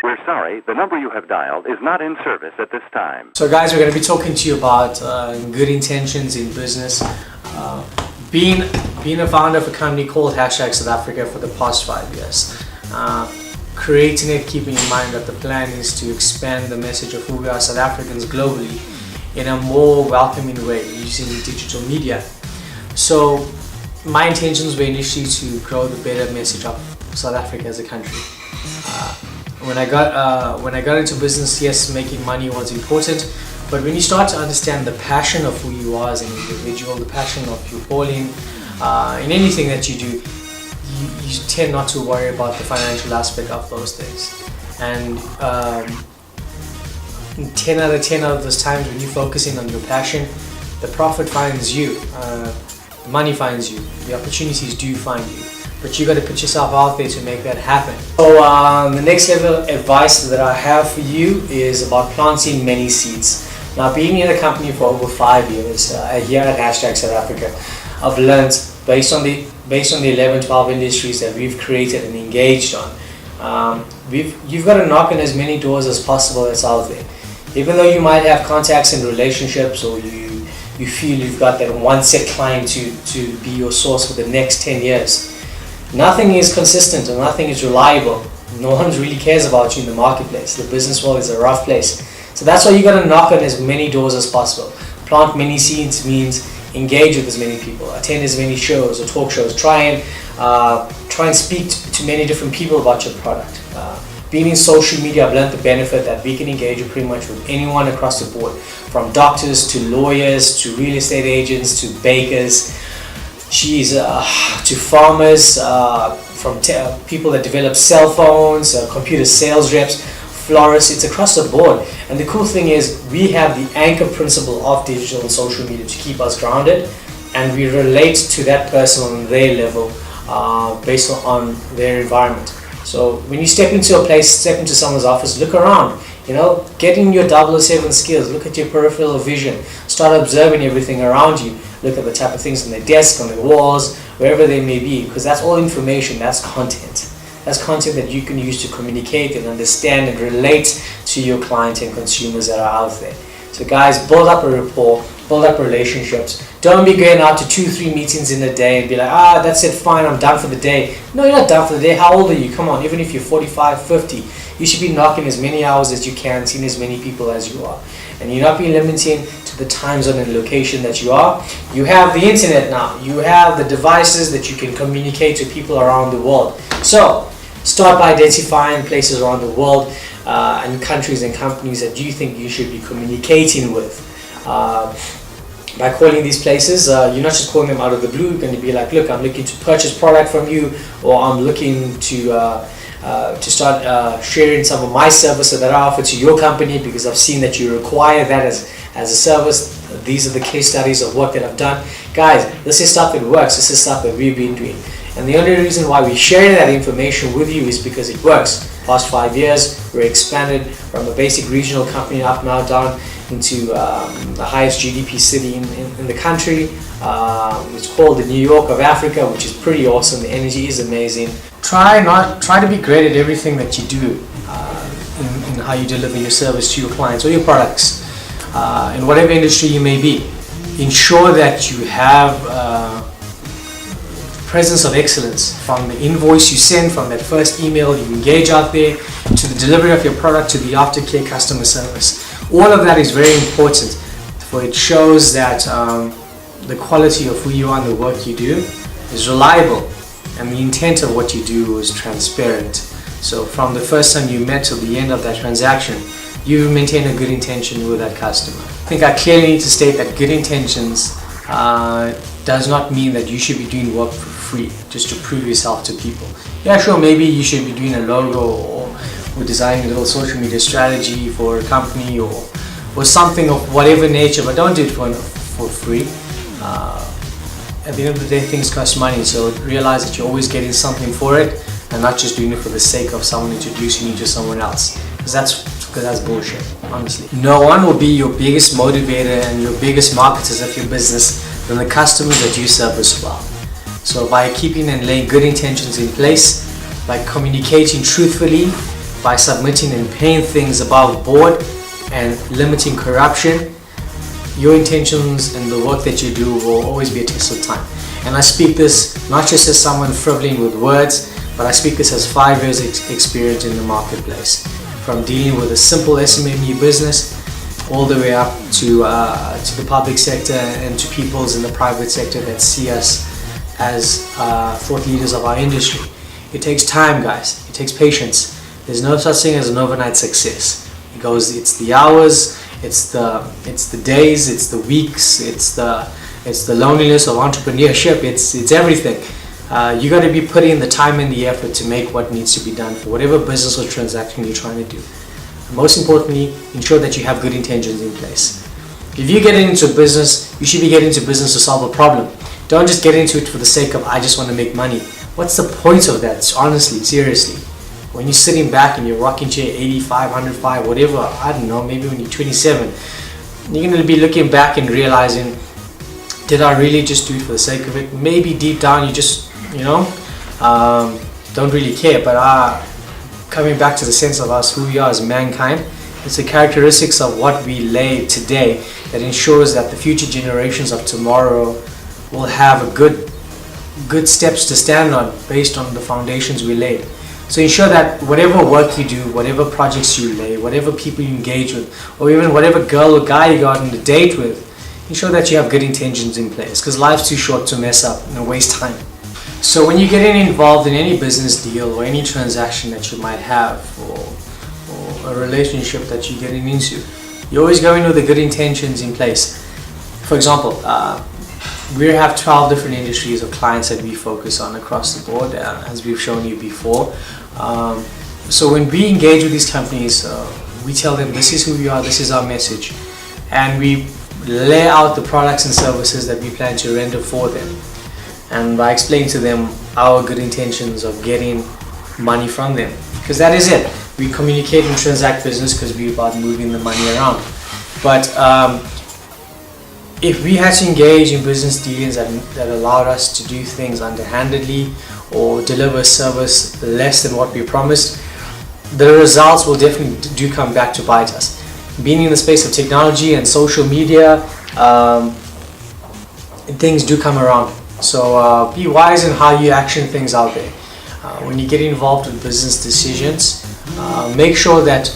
We're sorry, the number you have dialed is not in service at this time. So guys, we're going to be talking to you about good intentions in business. Being a founder of a company called #South Africa for the past 5 years. Creating it, keeping in mind that the plan is to expand the message of who we are South Africans globally in a more welcoming way using digital media. So my intentions were initially to grow the better message of South Africa as a country. When I got into business, yes, making money was important, but when you start to understand the passion of who you are as an individual, the passion of your calling, in anything that you do, you tend not to worry about the financial aspect of those things. And 10 out of 10 of those times when you're focusing on your passion, the profit finds you, the money finds you, the opportunities do find you. But you got to put yourself out there to make that happen. So the next level of advice that I have for you is about planting many seeds. Now, being in the company for over 5 years here at #South Africa, I've learned based on the 11, 12 industries that we've created and engaged on, you've got to knock on as many doors as possible that's out there. Even though you might have contacts and relationships, or you feel you've got that one set client to be your source for the next 10 years. Nothing is consistent and nothing is reliable. No one really cares about you in the marketplace. The business world is a rough place. So that's why you got to knock on as many doors as possible. Plant many seeds means engage with as many people, attend as many shows or talk shows. Try and speak to many different people about your product. Being in social media, I've learned the benefit that we can engage pretty much with anyone across the board, from doctors to lawyers to real estate agents to bakers. To farmers, from people that develop cell phones, computer sales reps, florists, it's across the board. And the cool thing is we have the anchor principle of digital and social media to keep us grounded, and we relate to that person on their level based on their environment. So when you step into a place, step into someone's office, look around, get in your 007 skills, look at your peripheral vision, start observing everything around you. Look at the type of things on their desk, on their walls, wherever they may be, because that's all information, that's content. That's content that you can use to communicate and understand and relate to your clients and consumers that are out there. So guys, build up a rapport, build up relationships. Don't be going out to 2-3 meetings in a day and be like, that's it, fine, I'm done for the day. No, you're not done for the day. How old are you? Come on, even if you're 45, 50, you should be knocking as many hours as you can, seeing as many people as you are. And you're not being limiting to the time zone and location that you are. You have the internet now. You have the devices that you can communicate to people around the world. So start by identifying places around the world and countries and companies that you think you should be communicating with. By calling these places, you're not just calling them out of the blue. You're going to be like, look, I'm looking to purchase product from you, or I'm looking to start sharing some of my services that I offer to your company because I've seen that you require that as a service. These are the case studies of work that I've done. Guys, this is stuff that works. This is stuff that we've been doing. And the only reason why we share that information with you is because it works. Past 5 years, we're expanded from a basic regional company up now down into the highest GDP city in the country. It's called the New York of Africa, which is pretty awesome. The energy is amazing. Try to be great at everything that you do in how you deliver your service to your clients or your products in whatever industry you may be. Ensure that you have presence of excellence from the invoice you send, from that first email you engage out there, to the delivery of your product, to the aftercare customer service. All of that is very important, for it shows that the quality of who you are and the work you do is reliable, and the intent of what you do is transparent. So from the first time you met till the end of that transaction, you maintain a good intention with that customer. I think I clearly need to state that good intentions does not mean that you should be doing work for free just to prove yourself to people. Yeah, sure, maybe you should be doing a logo or designing a little social media strategy for a company or something of whatever nature, but don't do it for free. At the end of the day, things cost money, so realize that you're always getting something for it and not just doing it for the sake of someone introducing you to someone else, because that's bullshit, honestly. No one will be your biggest motivator and your biggest marketers of your business than the customers that you service well. So by keeping and laying good intentions in place, by communicating truthfully, by submitting and paying things above board and limiting corruption, your intentions and the work that you do will always be a test of time. And I speak this not just as someone frivoling with words, but I speak this as 5 years experience in the marketplace, from dealing with a simple SME business all the way up to the public sector and to peoples in the private sector that see us as thought leaders of our industry. It takes time, guys. It takes patience. There's no such thing as an overnight success. It's the hours, it's the days, it's the weeks, it's the loneliness of entrepreneurship. It's everything. You got to be putting in the time and the effort to make what needs to be done for whatever business or transaction you're trying to do. And most importantly, ensure that you have good intentions in place. If you get into business, you should be getting into business to solve a problem. Don't just get into it for the sake of, I just want to make money. What's the point of that? Honestly, seriously. When you're sitting back in your rocking chair, 85, 105, whatever, I don't know, maybe when you're 27, you're going to be looking back and realizing, did I really just do it for the sake of it? Maybe deep down you just, don't really care. But coming back to the sense of us, who we are as mankind, it's the characteristics of what we lay today that ensures that the future generations of tomorrow will have a good steps to stand on based on the foundations we laid. So ensure that whatever work you do, whatever projects you lay, whatever people you engage with, or even whatever girl or guy you go out on a date with, ensure that you have good intentions in place, because life's too short to mess up and waste time. So when you're getting involved in any business deal or any transaction that you might have, or a relationship that you're getting into, you're always going with the good intentions in place. For example, we have 12 different industries or clients that we focus on across the board, as we've shown you before. So when we engage with these companies, we tell them this is who we are, this is our message, and we lay out the products and services that we plan to render for them. And by explaining to them our good intentions of getting money from them, because that is it. We communicate and transact business because we're about moving the money around. But if we had to engage in business dealings that allowed us to do things underhandedly or deliver service less than what we promised, the results will definitely do come back to bite us. Being in the space of technology and social media, things do come around. So be wise in how you action things out there. When you get involved with business decisions, make sure that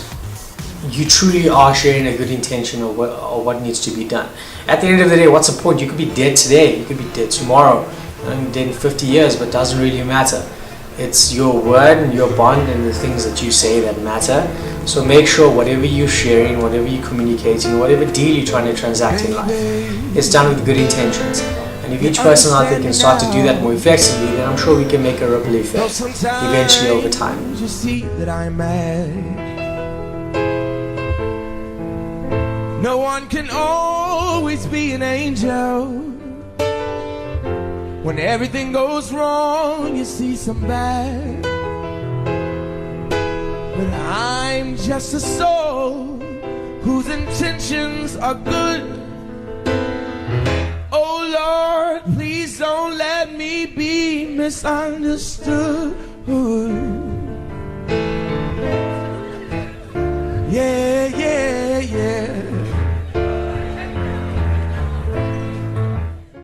you truly are sharing a good intention of what needs to be done. At the end of the day, what's the point? You could be dead today, you could be dead tomorrow, and dead in 50 years, but it doesn't really matter. It's your word and your bond and the things that you say that matter. So make sure whatever you're sharing, whatever you're communicating, whatever deal you're trying to transact in life, it's done with good intentions. And if each person out there can start to do that more effectively, then I'm sure we can make a ripple effect eventually over time. You see that I'm mad. No one can always be an angel. When everything goes wrong, you see some bad. But I'm just a soul whose intentions are good. Oh Lord, please don't let me be misunderstood. Yeah.